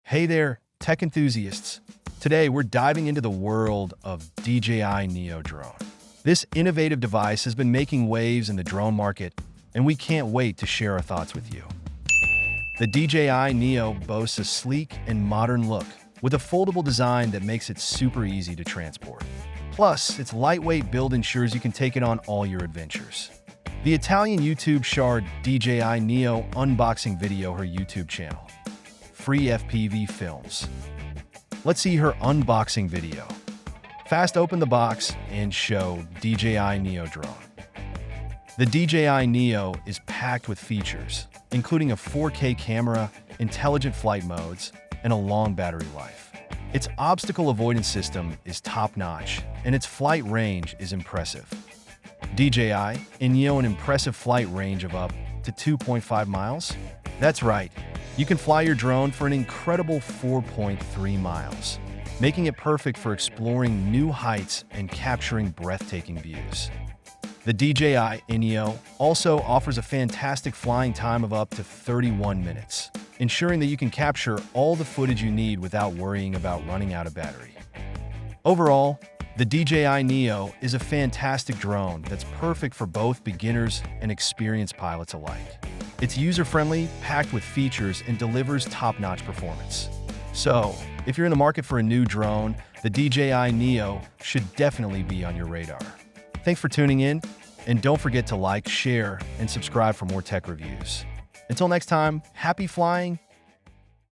Hey there, tech enthusiasts. Today, we're diving into the world of DJI NEO Drone. This innovative device has been making waves in the drone market, and we can't wait to share our thoughts with you. The DJI NEO boasts a sleek and modern look, with a foldable design that makes it super easy to transport. Plus, its lightweight build ensures you can take it on all your adventures. The Italian YouTube shard DJI NEO unboxing video her YouTube channel. Free FPV films. Let's see her unboxing video. Fast open the box and show DJI NEO Drone. The DJI NEO is packed with features, including a 4K camera, intelligent flight modes, and a long battery life. Its obstacle avoidance system is top-notch, and its flight range is impressive. DJI NEO an impressive flight range of up to 2.5 miles? That's right, you can fly your drone for an incredible 4.3 miles, making it perfect for exploring new heights and capturing breathtaking views. The DJI NEO also offers a fantastic flying time of up to 31 minutes, ensuring that you can capture all the footage you need without worrying about running out of battery. Overall, the DJI NEO is a fantastic drone that's perfect for both beginners and experienced pilots alike. It's user-friendly, packed with features, and delivers top-notch performance. So, if you're in the market for a new drone, the DJI NEO should definitely be on your radar. Thanks for tuning in, and don't forget to like, share, and subscribe for more tech reviews. Until next time, happy flying